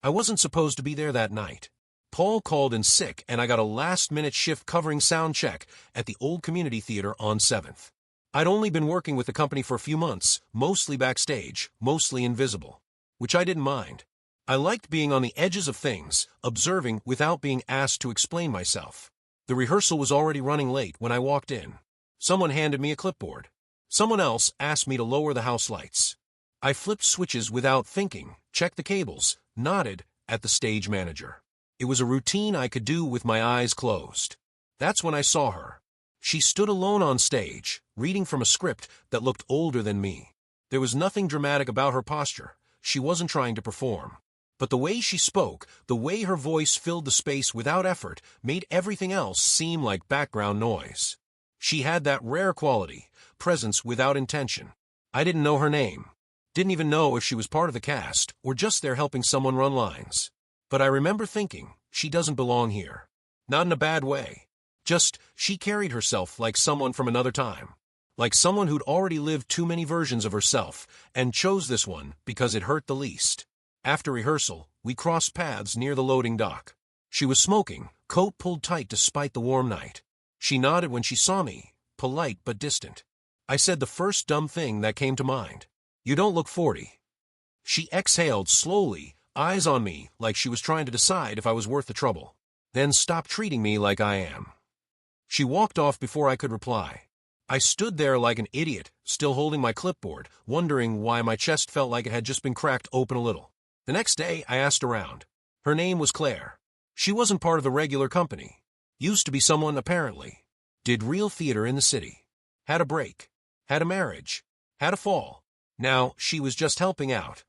I wasn't supposed to be there that night. Paul called in sick and I got a last-minute shift covering sound check at the old community theater on 7th. I'd only been working with the company for a few months, mostly backstage, mostly invisible, which I didn't mind. I liked being on the edges of things, observing without being asked to explain myself. The rehearsal was already running late when I walked in. Someone handed me a clipboard. Someone else asked me to lower the house lights. I flipped switches without thinking, checked the cables, nodded at the stage manager. It was a routine I could do with my eyes closed. That's when I saw her. She stood alone on stage, reading from a script that looked older than me. There was nothing dramatic about her posture. She wasn't trying to perform. But the way she spoke, the way her voice filled the space without effort, made everything else seem like background noise. She had that rare quality, presence without intention. I didn't know her name. Didn't even know if she was part of the cast or just there helping someone run lines. But I remember thinking, she doesn't belong here. Not in a bad way. Just, she carried herself like someone from another time. Like someone who'd already lived too many versions of herself and chose this one because it hurt the least. After rehearsal, we crossed paths near the loading dock. She was smoking, coat pulled tight despite the warm night. She nodded when she saw me, polite but distant. I said the first dumb thing that came to mind. "You don't look 40. She exhaled slowly, eyes on me like she was trying to decide if I was worth the trouble. Then stopped treating me like I am. She walked off before I could reply. I stood there like an idiot, still holding my clipboard, wondering why my chest felt like it had just been cracked open a little. The next day, I asked around. Her name was Claire. She wasn't part of the regular company. Used to be someone, apparently. Did real theater in the city. Had a break. Had a marriage. Had a fall. Now, she was just helping out.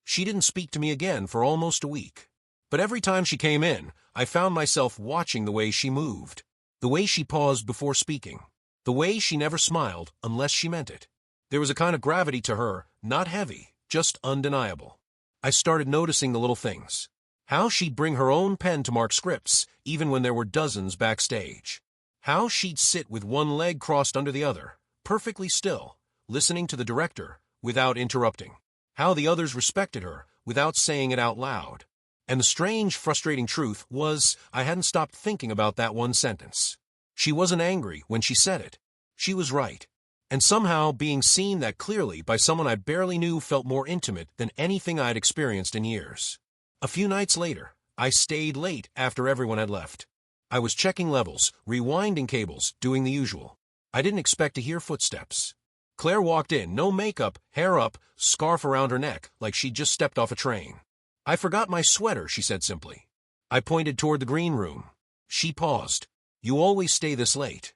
She didn't speak to me again for almost a week. But every time she came in, I found myself watching the way she moved. The way she paused before speaking. The way she never smiled unless she meant it. There was a kind of gravity to her, not heavy, just undeniable. I started noticing the little things. How she'd bring her own pen to mark scripts, even when there were dozens backstage. How she'd sit with one leg crossed under the other, perfectly still, listening to the director without interrupting. How the others respected her without saying it out loud. And the strange, frustrating truth was I hadn't stopped thinking about that one sentence. She wasn't angry when she said it. She was right. And somehow being seen that clearly by someone I barely knew felt more intimate than anything I'd experienced in years. A few nights later, I stayed late after everyone had left. I was checking levels, rewinding cables, doing the usual. I didn't expect to hear footsteps. Claire walked in, no makeup, hair up, scarf around her neck, like she'd just stepped off a train. "I forgot my sweater," she said simply. I pointed toward the green room. She paused. "You always stay this late."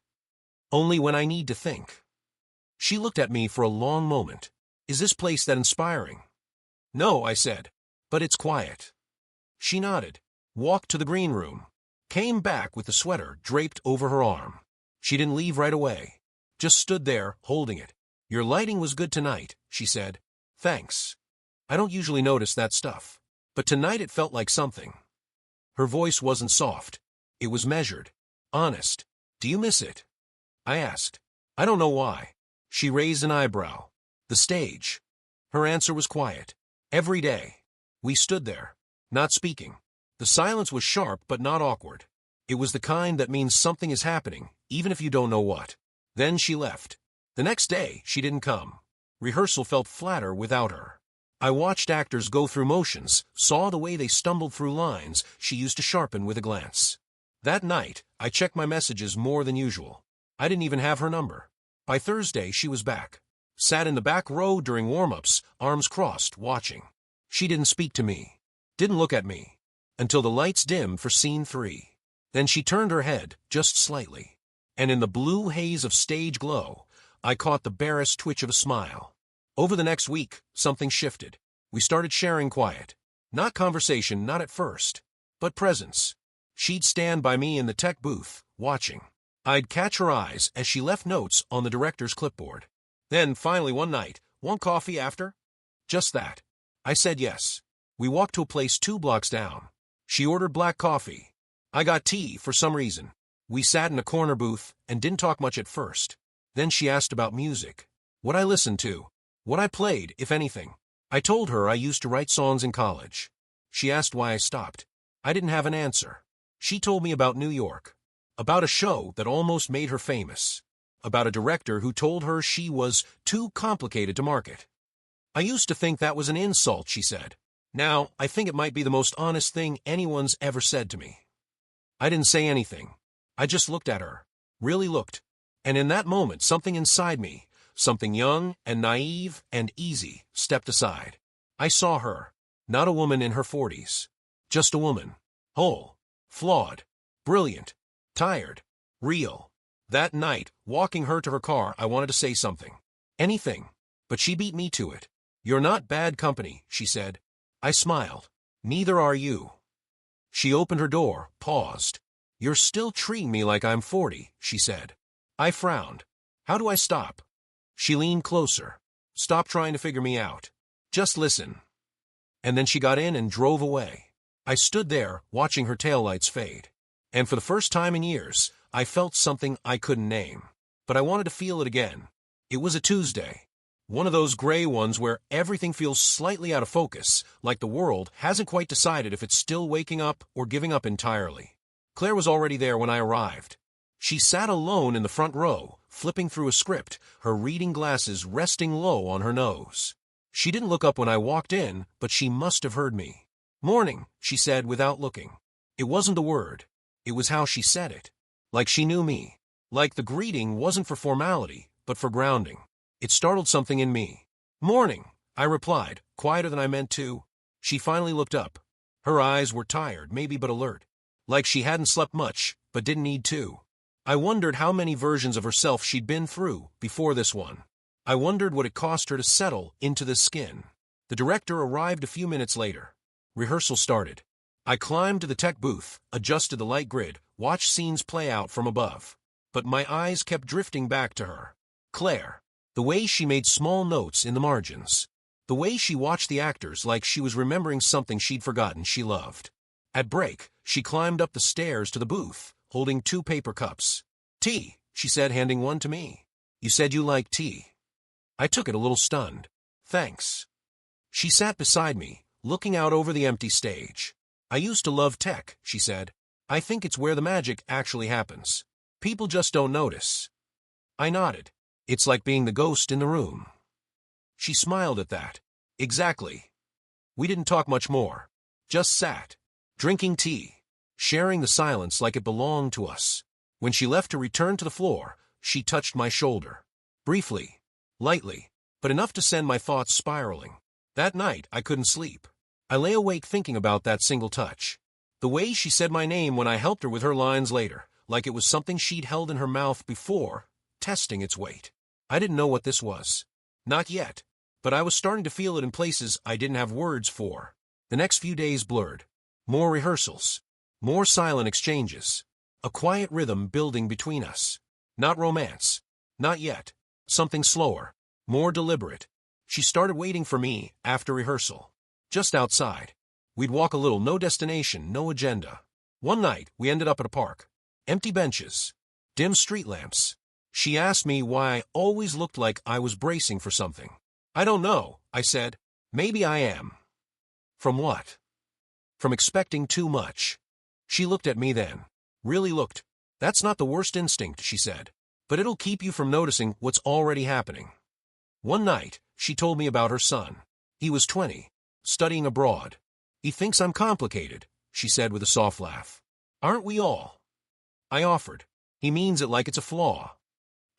"Only when I need to think." She looked at me for a long moment. "Is this place that inspiring?" "No," I said, "but it's quiet." She nodded, walked to the green room, came back with the sweater draped over her arm. She didn't leave right away, just stood there, holding it. "Your lighting was good tonight," she said. "Thanks. I don't usually notice that stuff. But tonight it felt like something." Her voice wasn't soft. It was measured, honest. "Do you miss it?" I asked. "I don't know why." She raised an eyebrow. "The stage." Her answer was quiet. "Every day." We stood there, not speaking. The silence was sharp but not awkward. It was the kind that means something is happening, even if you don't know what. Then she left. The next day, she didn't come. Rehearsal felt flatter without her. I watched actors go through motions, saw the way they stumbled through lines she used to sharpen with a glance. That night, I checked my messages more than usual. I didn't even have her number. By Thursday, she was back. Sat in the back row during warm-ups, arms crossed, watching. She didn't speak to me. Didn't look at me. Until the lights dimmed for scene 3. Then she turned her head, just slightly. And in the blue haze of stage glow, I caught the barest twitch of a smile. Over the next week, something shifted. We started sharing quiet. Not conversation, not at first, but presence. She'd stand by me in the tech booth, watching. I'd catch her eyes as she left notes on the director's clipboard. Then, finally one night, "Want coffee after?" Just that. I said yes. We walked to a place 2 blocks down. She ordered black coffee. I got tea for some reason. We sat in a corner booth and didn't talk much at first. Then she asked about music. What I listened to. What I played, if anything. I told her I used to write songs in college. She asked why I stopped. I didn't have an answer. She told me about New York. About a show that almost made her famous. About a director who told her she was too complicated to market. I used to think that was an insult, she said. Now, I think it might be the most honest thing anyone's ever said to me. I didn't say anything. I just looked at her. Really looked. And in that moment, something inside me, something young and naive and easy, stepped aside. I saw her. Not a woman in her 40s. Just a woman. Whole. Flawed. Brilliant. Tired. Real. That night, walking her to her car, I wanted to say something. Anything. But she beat me to it. You're not bad company, she said. I smiled. Neither are you. She opened her door, paused. You're still treating me like I'm 40, she said. I frowned. How do I stop? She leaned closer. Stop trying to figure me out. Just listen. And then she got in and drove away. I stood there, watching her taillights fade. And for the first time in years, I felt something I couldn't name. But I wanted to feel it again. It was a Tuesday. One of those gray ones where everything feels slightly out of focus, like the world hasn't quite decided if it's still waking up or giving up entirely. Claire was already there when I arrived. She sat alone in the front row, flipping through a script, her reading glasses resting low on her nose. She didn't look up when I walked in, but she must have heard me. Morning, she said without looking. It wasn't the word. It was how she said it. Like she knew me. Like the greeting wasn't for formality, but for grounding. It startled something in me. Morning, I replied, quieter than I meant to. She finally looked up. Her eyes were tired, maybe but alert. Like she hadn't slept much, but didn't need to. I wondered how many versions of herself she'd been through before this one. I wondered what it cost her to settle into this skin. The director arrived a few minutes later. Rehearsal started. I climbed to the tech booth, adjusted the light grid, watched scenes play out from above. But my eyes kept drifting back to her. Claire. The way she made small notes in the margins. The way she watched the actors like she was remembering something she'd forgotten she loved. At break, she climbed up the stairs to the booth, holding 2 paper cups. Tea, she said, handing one to me. You said you like tea. I took it a little stunned. Thanks. She sat beside me, looking out over the empty stage. I used to love tech, she said. I think it's where the magic actually happens. People just don't notice. I nodded. It's like being the ghost in the room. She smiled at that. Exactly. We didn't talk much more. Just sat, drinking tea, sharing the silence like it belonged to us. When she left to return to the floor, she touched my shoulder. Briefly, lightly, but enough to send my thoughts spiraling. That night, I couldn't sleep. I lay awake thinking about that single touch. The way she said my name when I helped her with her lines later, like it was something she'd held in her mouth before, testing its weight. I didn't know what this was. Not yet. But I was starting to feel it in places I didn't have words for. The next few days blurred. More rehearsals. More silent exchanges. A quiet rhythm building between us. Not romance. Not yet. Something slower. More deliberate. She started waiting for me after rehearsal. Just outside. We'd walk a little, no destination, no agenda. One night, we ended up at a park. Empty benches. Dim street lamps. She asked me why I always looked like I was bracing for something. I don't know, I said. Maybe I am. From what? From expecting too much. She looked at me then. Really looked. That's not the worst instinct, she said. But it'll keep you from noticing what's already happening. One night, she told me about her son. He was 20, studying abroad. He thinks I'm complicated, she said with a soft laugh. Aren't we all? I offered. He means it like it's a flaw.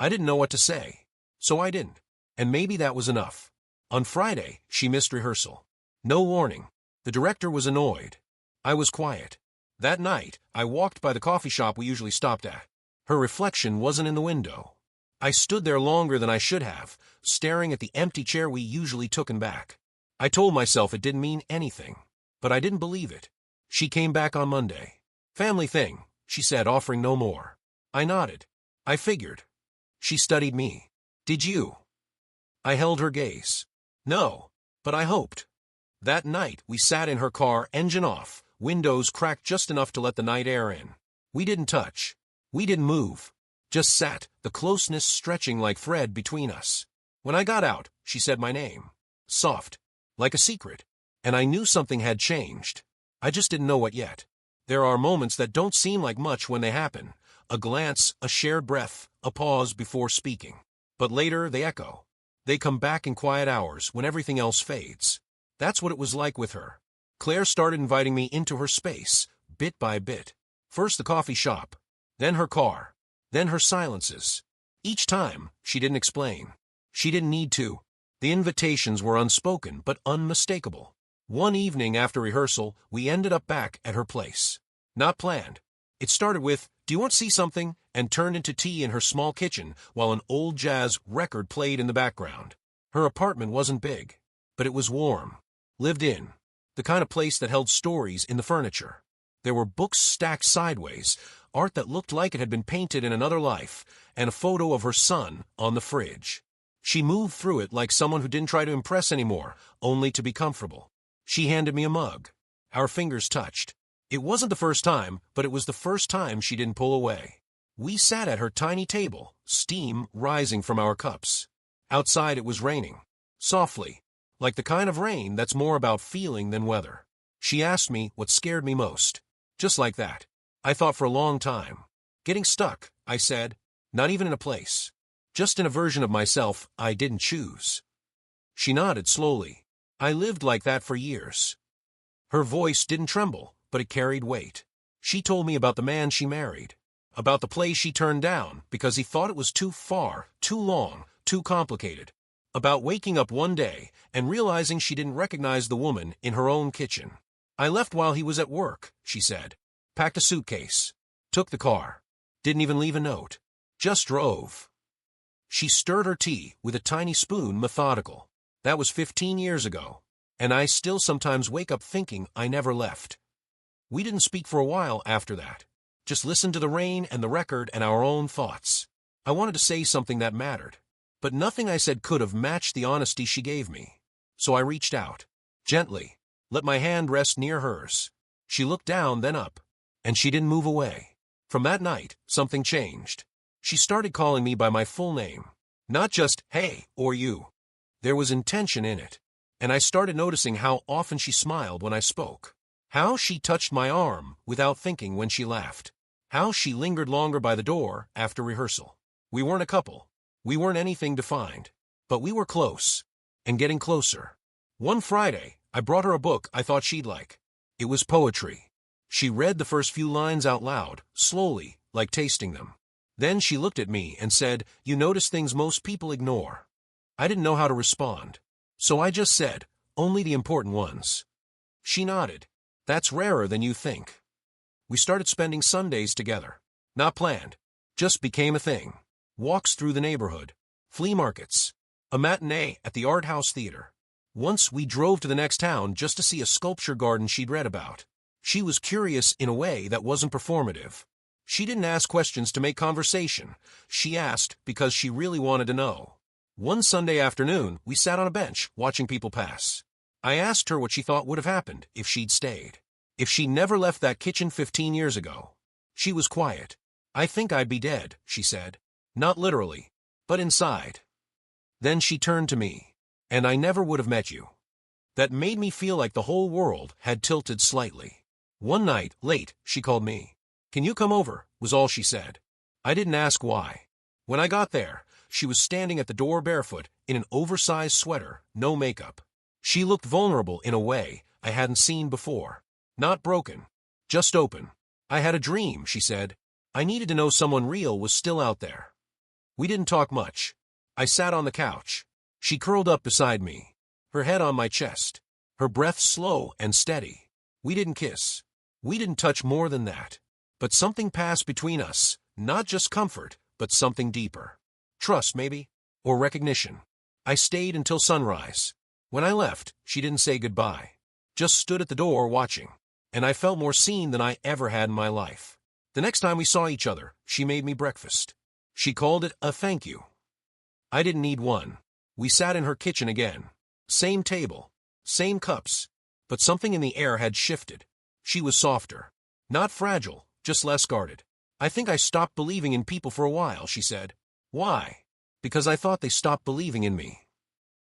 I didn't know what to say, so I didn't. And maybe that was enough. On Friday, she missed rehearsal. No warning. The director was annoyed. I was quiet. That night, I walked by the coffee shop we usually stopped at. Her reflection wasn't in the window. I stood there longer than I should have, staring at the empty chair we usually took and back. I told myself it didn't mean anything, but I didn't believe it. She came back on Monday. Family thing, she said, offering no more. I nodded. I figured. She studied me. Did you? I held her gaze. No, but I hoped. That night, we sat in her car, engine off, windows cracked just enough to let the night air in. We didn't touch. We didn't move. Just sat, the closeness stretching like thread between us. When I got out, she said my name. Soft. Like a secret. And I knew something had changed. I just didn't know what yet. There are moments that don't seem like much when they happen. A glance, a shared breath, a pause before speaking. But later, they echo. They come back in quiet hours when everything else fades. That's what it was like with her. Claire started inviting me into her space, bit by bit. First the coffee shop, then her car, then her silences. Each time, she didn't explain. She didn't need to. The invitations were unspoken but unmistakable. One evening after rehearsal, we ended up back at her place. Not planned. It started with, "Do you want to see something?" and turned into tea in her small kitchen while an old jazz record played in the background. Her apartment wasn't big, but it was warm. Lived in. The kind of place that held stories in the furniture. There were books stacked sideways, art that looked like it had been painted in another life, and a photo of her son on the fridge. She moved through it like someone who didn't try to impress anymore, only to be comfortable. She handed me a mug. Our fingers touched. It wasn't the first time, but it was the first time she didn't pull away. We sat at her tiny table, steam rising from our cups. Outside it was raining. Softly. Like the kind of rain that's more about feeling than weather. She asked me what scared me most. Just like that. I thought for a long time. Getting stuck, I said. Not even in a place. Just in a version of myself I didn't choose. She nodded slowly. I lived like that for years. Her voice didn't tremble, but it carried weight. She told me about the man she married. About the place she turned down because he thought it was too far, too long, too complicated. About waking up one day and realizing she didn't recognize the woman in her own kitchen. I left while he was at work, she said. Packed a suitcase. Took the car. Didn't even leave a note. Just drove. She stirred her tea with a tiny spoon, methodical. That was 15 years ago. And I still sometimes wake up thinking I never left. We didn't speak for a while after that. Just listened to the rain and the record and our own thoughts. I wanted to say something that mattered. But nothing I said could have matched the honesty she gave me. So I reached out. Gently. Let my hand rest near hers. She looked down, then up. And she didn't move away. From that night, something changed. She started calling me by my full name. Not just, "Hey," or "you." There was intention in it. And I started noticing how often she smiled when I spoke. How she touched my arm without thinking when she laughed. How she lingered longer by the door after rehearsal. We weren't a couple. We weren't anything defined. But we were close. And getting closer. One Friday, I brought her a book I thought she'd like. It was poetry. She read the first few lines out loud, slowly, like tasting them. Then she looked at me and said, "You notice things most people ignore." I didn't know how to respond. So I just said, "Only the important ones." She nodded. "That's rarer than you think." We started spending Sundays together. Not planned. Just became a thing. Walks through the neighborhood. Flea markets. A matinee at the Art House Theater. Once we drove to the next town just to see a sculpture garden she'd read about. She was curious in a way that wasn't performative. She didn't ask questions to make conversation. She asked because she really wanted to know. One Sunday afternoon, we sat on a bench, watching people pass. I asked her what she thought would have happened if she'd stayed. If she never left that kitchen 15 years ago. She was quiet. "I think I'd be dead," she said. Not literally, but inside. Then she turned to me. "And I never would have met you." That made me feel like the whole world had tilted slightly. One night, late, she called me. "Can you come over?" was all she said. I didn't ask why. When I got there, she was standing at the door barefoot, in an oversized sweater, no makeup. She looked vulnerable in a way I hadn't seen before. Not broken. Just open. "I had a dream," she said. "I needed to know someone real was still out there." We didn't talk much. I sat on the couch. She curled up beside me, her head on my chest, her breath slow and steady. We didn't kiss. We didn't touch more than that. But something passed between us, not just comfort, but something deeper. Trust, maybe? Or recognition. I stayed until sunrise. When I left, she didn't say goodbye. Just stood at the door watching. And I felt more seen than I ever had in my life. The next time we saw each other, she made me breakfast. She called it a thank you. I didn't need one. We sat in her kitchen again. Same table. Same cups. But something in the air had shifted. She was softer. Not fragile, just less guarded. "I think I stopped believing in people for a while," she said. "Why?" "Because I thought they stopped believing in me."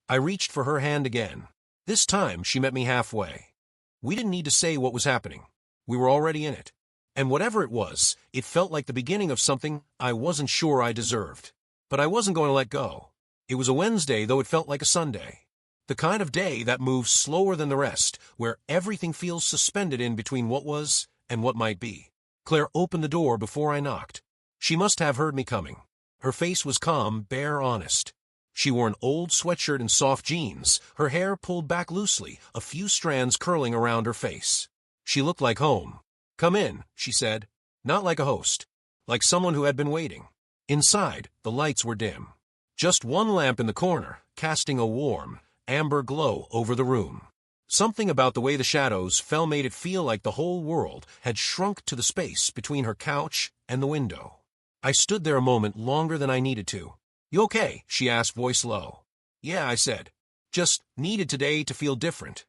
I reached for her hand again. This time she met me halfway. We didn't need to say what was happening. We were already in it. And whatever it was, it felt like the beginning of something I wasn't sure I deserved. But I wasn't going to let go. It was a Wednesday, though it felt like a Sunday. The kind of day that moves slower than the rest, where everything feels suspended in between what was and what might be. Claire opened the door before I knocked. She must have heard me coming. Her face was calm, bare, honest. She wore an old sweatshirt and soft jeans, her hair pulled back loosely, a few strands curling around her face. She looked like home. "Come in," she said, not like a host, like someone who had been waiting. Inside, the lights were dim. Just one lamp in the corner, casting a warm, amber glow over the room. Something about the way the shadows fell made it feel like the whole world had shrunk to the space between her couch and the window. I stood there a moment longer than I needed to. "You okay?" she asked, voice low. "Yeah," I said. "Just needed today to feel different."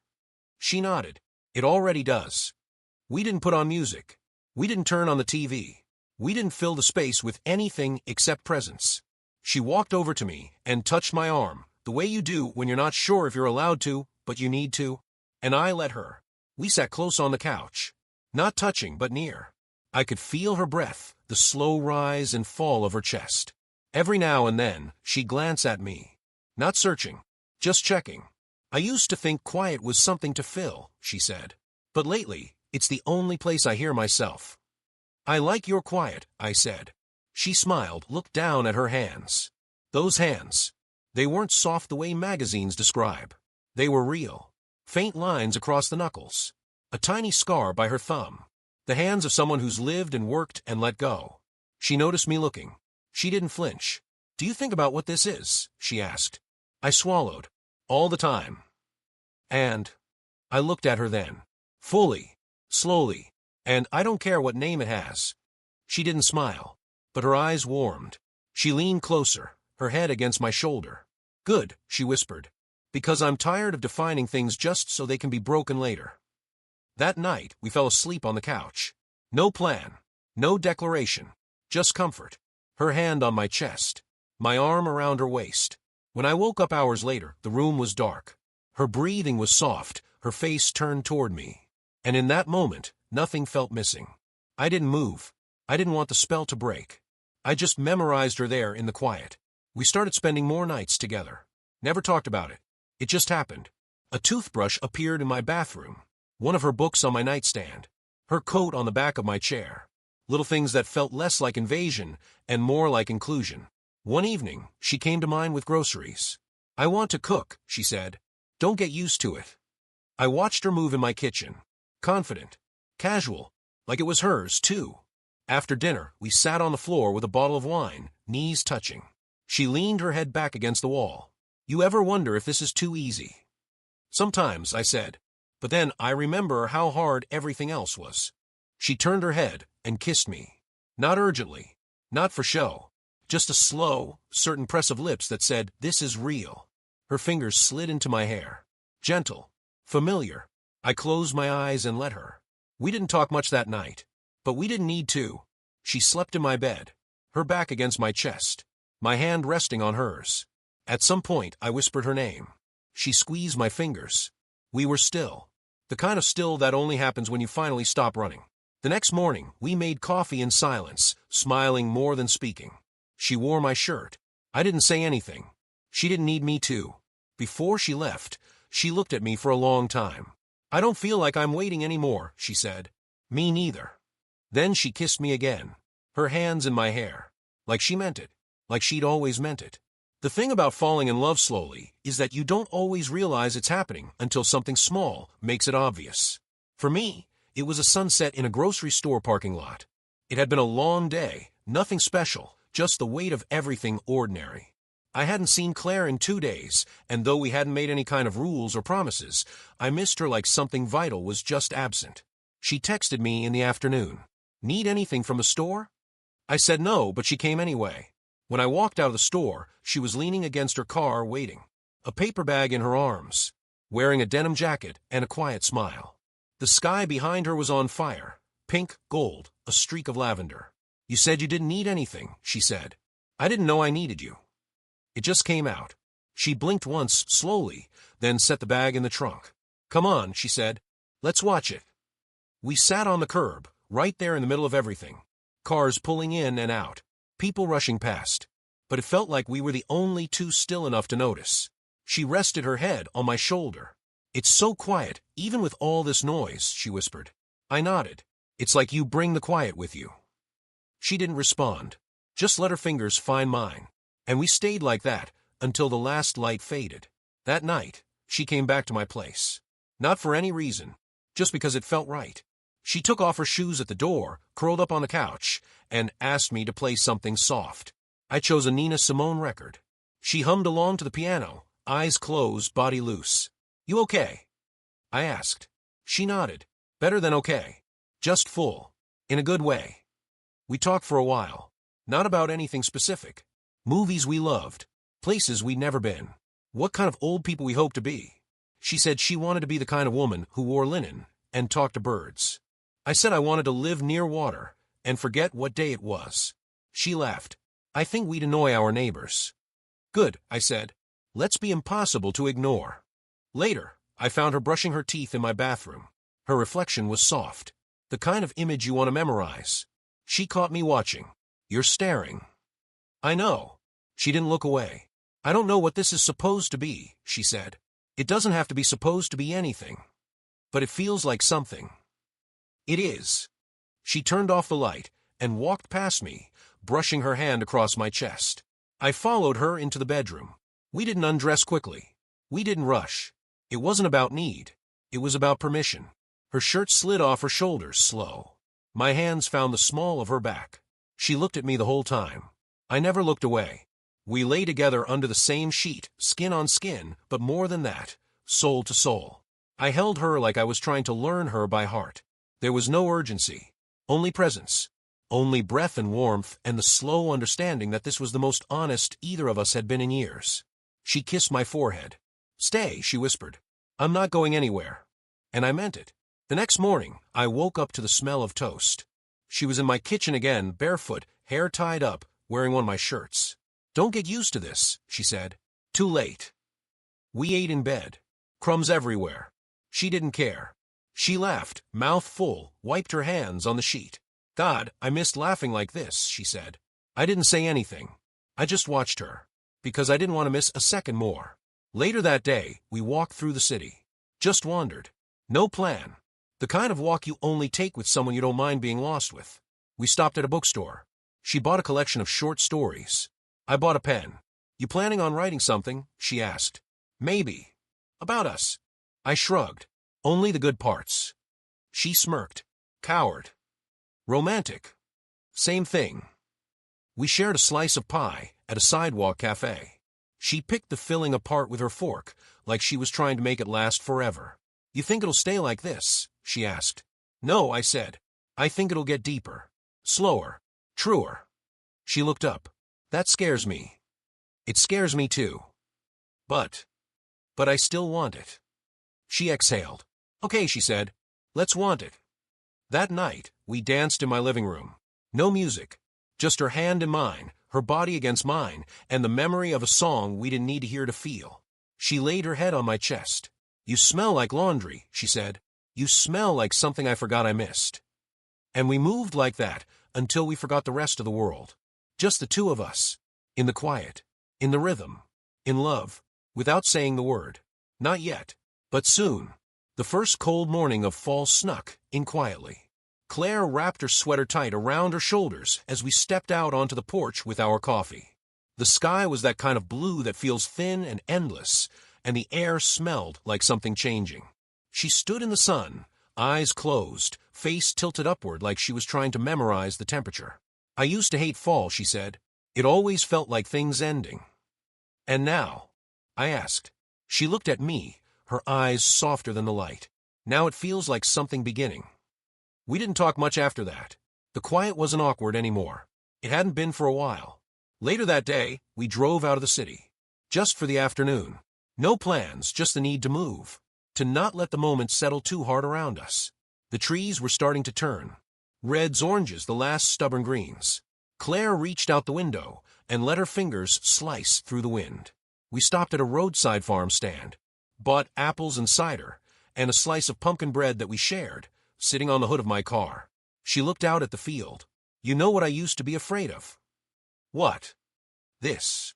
She nodded. "It already does." We didn't put on music. We didn't turn on the TV. We didn't fill the space with anything except presence. She walked over to me and touched my arm, the way you do when you're not sure if you're allowed to, but you need to. And I let her. We sat close on the couch. Not touching, but near. I could feel her breath, the slow rise and fall of her chest. Every now and then, she'd glance at me. Not searching, just checking. "I used to think quiet was something to fill," she said. "But lately, it's the only place I hear myself." "I like your quiet," I said. She smiled, looked down at her hands. Those hands. They weren't soft the way magazines describe. They were real. Faint lines across the knuckles. A tiny scar by her thumb. The hands of someone who's lived and worked and let go. She noticed me looking. She didn't flinch. "Do you think about what this is?" she asked. I swallowed. "All the time." And I looked at her then. Fully. Slowly. "And I don't care what name it has." She didn't smile, but her eyes warmed. She leaned closer, her head against my shoulder. "Good," she whispered. "Because I'm tired of defining things just so they can be broken later." That night, we fell asleep on the couch. No plan. No declaration. Just comfort. Her hand on my chest. My arm around her waist. When I woke up hours later, the room was dark. Her breathing was soft, her face turned toward me. And in that moment, nothing felt missing. I didn't move. I didn't want the spell to break. I just memorized her there in the quiet. We started spending more nights together. Never talked about it. It just happened. A toothbrush appeared in my bathroom. One of her books on my nightstand. Her coat on the back of my chair. Little things that felt less like invasion and more like inclusion. One evening, she came to mine with groceries. "I want to cook," she said. "Don't get used to it." I watched her move in my kitchen. Confident. Casual. Like it was hers, too. After dinner, we sat on the floor with a bottle of wine, knees touching. She leaned her head back against the wall. "You ever wonder if this is too easy?" "Sometimes," I said. But then I remember how hard everything else was. She turned her head and kissed me. Not urgently. Not for show. Just a slow, certain press of lips that said, "This is real." Her fingers slid into my hair. Gentle. Familiar. I closed my eyes and let her. We didn't talk much that night. But we didn't need to. She slept in my bed. Her back against my chest. My hand resting on hers. At some point, I whispered her name. She squeezed my fingers. We were still. The kind of still that only happens when you finally stop running. The next morning, we made coffee in silence, smiling more than speaking. She wore my shirt. I didn't say anything. She didn't need me to. Before she left, she looked at me for a long time. "I don't feel like I'm waiting anymore," she said. "Me neither." Then she kissed me again. Her hands in my hair. Like she meant it. Like she'd always meant it. The thing about falling in love slowly is that you don't always realize it's happening until something small makes it obvious. For me, it was a sunset in a grocery store parking lot. It had been a long day, nothing special, just the weight of everything ordinary. I hadn't seen Claire in 2 days, and though we hadn't made any kind of rules or promises, I missed her like something vital was just absent. She texted me in the afternoon. "Need anything from the store?" I said no, but she came anyway. When I walked out of the store, she was leaning against her car waiting. A paper bag in her arms. Wearing a denim jacket and a quiet smile. The sky behind her was on fire. Pink, gold, a streak of lavender. "You said you didn't need anything," she said. "I didn't know I needed you." It just came out. She blinked once, slowly, then set the bag in the trunk. "Come on," she said. Let's watch it. We sat on the curb, right there in the middle of everything. Cars pulling in and out, people rushing past. But it felt like we were the only two still enough to notice. She rested her head on my shoulder. It's so quiet, even with all this noise, she whispered. I nodded. It's like you bring the quiet with you. She didn't respond. Just let her fingers find mine. And we stayed like that until the last light faded. That night, she came back to my place. Not for any reason, just because it felt right. She took off her shoes at the door, curled up on the couch, and asked me to play something soft. I chose a Nina Simone record. She hummed along to the piano, eyes closed, body loose. You okay? I asked. She nodded. Better than okay. Just full. In a good way. We talked for a while. Not about anything specific. Movies we loved. Places we'd never been. What kind of old people we hoped to be. She said she wanted to be the kind of woman who wore linen and talked to birds. I said I wanted to live near water and forget what day it was. She laughed. I think we'd annoy our neighbors. Good, I said. Let's be impossible to ignore. Later, I found her brushing her teeth in my bathroom. Her reflection was soft. The kind of image you want to memorize. She caught me watching. You're staring. I know. She didn't look away. I don't know what this is supposed to be, she said. It doesn't have to be supposed to be anything. But it feels like something. It is. She turned off the light and walked past me, brushing her hand across my chest. I followed her into the bedroom. We didn't undress quickly. We didn't rush. It wasn't about need. It was about permission. Her shirt slid off her shoulders slow. My hands found the small of her back. She looked at me the whole time. I never looked away. We lay together under the same sheet, skin on skin, but more than that, soul to soul. I held her like I was trying to learn her by heart. There was no urgency, only presence, only breath and warmth and the slow understanding that this was the most honest either of us had been in years. She kissed my forehead. Stay, she whispered. I'm not going anywhere. And I meant it. The next morning, I woke up to the smell of toast. She was in my kitchen again, barefoot, hair tied up, wearing one of my shirts. Don't get used to this, she said. Too late. We ate in bed. Crumbs everywhere. She didn't care. She laughed, mouth full, wiped her hands on the sheet. God, I missed laughing like this, she said. I didn't say anything. I just watched her. Because I didn't want to miss a second more. Later that day, we walked through the city. Just wandered. No plan. The kind of walk you only take with someone you don't mind being lost with. We stopped at a bookstore. She bought a collection of short stories. I bought a pen. You planning on writing something? She asked. Maybe. About us. I shrugged. Only the good parts. She smirked. Coward. Romantic. Same thing. We shared a slice of pie at a sidewalk cafe. She picked the filling apart with her fork, like she was trying to make it last forever. You think it'll stay like this? She asked. No, I said. I think it'll get deeper. Slower. Truer. She looked up. That scares me. It scares me too. But I still want it. She exhaled. Okay, she said. Let's want it. That night, we danced in my living room. No music. Just her hand in mine, her body against mine, and the memory of a song we didn't need to hear to feel. She laid her head on my chest. You smell like laundry, she said. You smell like something I forgot I missed. And we moved like that until we forgot the rest of the world. Just the two of us. In the quiet. In the rhythm. In love. Without saying the word. Not yet. But soon. The first cold morning of fall snuck in quietly. Claire wrapped her sweater tight around her shoulders as we stepped out onto the porch with our coffee. The sky was that kind of blue that feels thin and endless, and the air smelled like something changing. She stood in the sun, eyes closed, face tilted upward like she was trying to memorize the temperature. I used to hate fall, she said. It always felt like things ending. And now? I asked. She looked at me, her eyes softer than the light. Now it feels like something beginning. We didn't talk much after that. The quiet wasn't awkward anymore. It hadn't been for a while. Later that day, we drove out of the city. Just for the afternoon. No plans, just the need to move. To not let the moment settle too hard around us. The trees were starting to turn. Reds, oranges, the last stubborn greens. Claire reached out the window and let her fingers slice through the wind. We stopped at a roadside farm stand, bought apples and cider, and a slice of pumpkin bread that we shared, sitting on the hood of my car. She looked out at the field. You know what I used to be afraid of? What? This.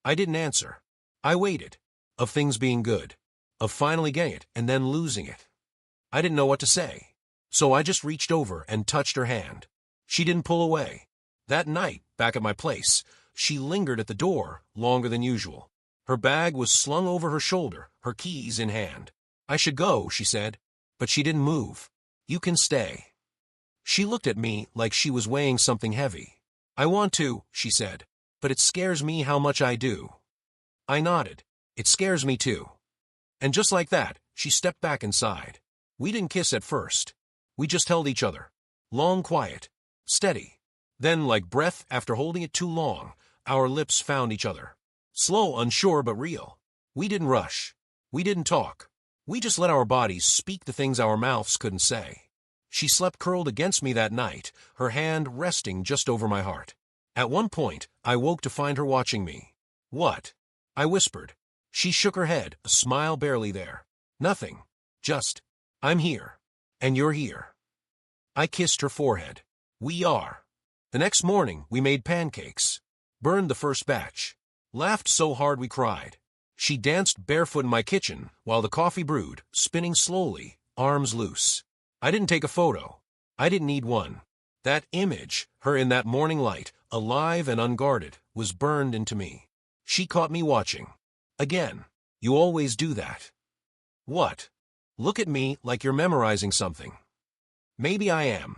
I didn't answer. I waited. Of things being good. Of finally getting it and then losing it. I didn't know what to say. So I just reached over and touched her hand. She didn't pull away. That night, back at my place, she lingered at the door longer than usual. Her bag was slung over her shoulder, her keys in hand. I should go, she said. But she didn't move. You can stay. She looked at me like she was weighing something heavy. I want to, she said, but it scares me how much I do. I nodded. It scares me too. And just like that, she stepped back inside. We didn't kiss at first. We just held each other. Long, quiet. Steady. Then, like breath after holding it too long, our lips found each other. Slow, unsure, but real. We didn't rush. We didn't talk. We just let our bodies speak the things our mouths couldn't say. She slept curled against me that night, her hand resting just over my heart. At one point, I woke to find her watching me. What? I whispered. She shook her head, a smile barely there. Nothing. Just, I'm here. And you're here. I kissed her forehead. We are. The next morning, we made pancakes. Burned the first batch. Laughed so hard we cried. She danced barefoot in my kitchen while the coffee brewed, spinning slowly, arms loose. I didn't take a photo. I didn't need one. That image, her in that morning light, alive and unguarded, was burned into me. She caught me watching. Again. You always do that. What? Look at me like you're memorizing something. Maybe I am.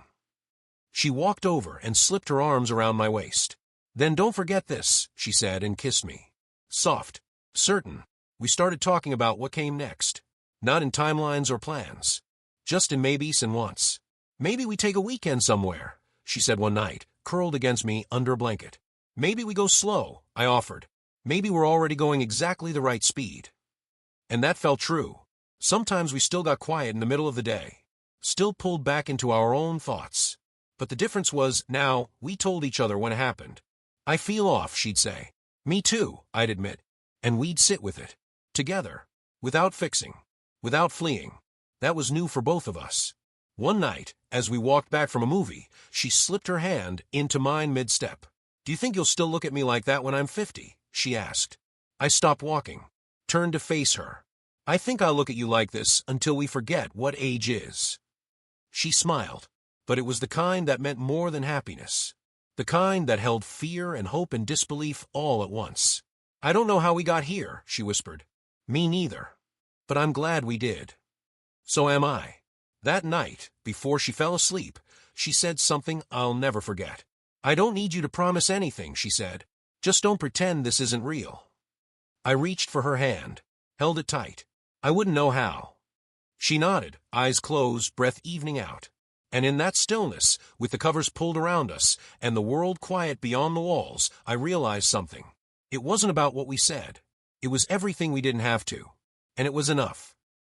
She walked over and slipped her arms around my waist. Then don't forget this, she said and kissed me. Soft. Certain. We started talking about what came next. Not in timelines or plans. Just in maybes and wants. Maybe we take a weekend somewhere, she said one night, curled against me under a blanket. Maybe we go slow, I offered. Maybe we're already going exactly the right speed. And that felt true. Sometimes we still got quiet in the middle of the day. Still pulled back into our own thoughts. But the difference was, now, we told each other when it happened. I feel off, she'd say. Me too, I'd admit. And we'd sit with it. Together. Without fixing. Without fleeing. That was new for both of us. One night, as we walked back from a movie, she slipped her hand into mine mid-step. Do you think you'll still look at me like that when I'm 50? She asked. I stopped walking. Turned to face her. I think I'll look at you like this until we forget what age is. She smiled. But it was the kind that meant more than happiness. The kind that held fear and hope and disbelief all at once. I don't know how we got here, she whispered. Me neither. But I'm glad we did. So am I. That night, before she fell asleep, she said something I'll never forget. I don't need you to promise anything, she said. Just don't pretend this isn't real. I reached for her hand, held it tight. I wouldn't know how. She nodded, eyes closed, breath evening out. And in that stillness, with the covers pulled around us, and the world quiet beyond the walls, I realized something. It wasn't about what we said. It was everything we didn't have to. And it was enough.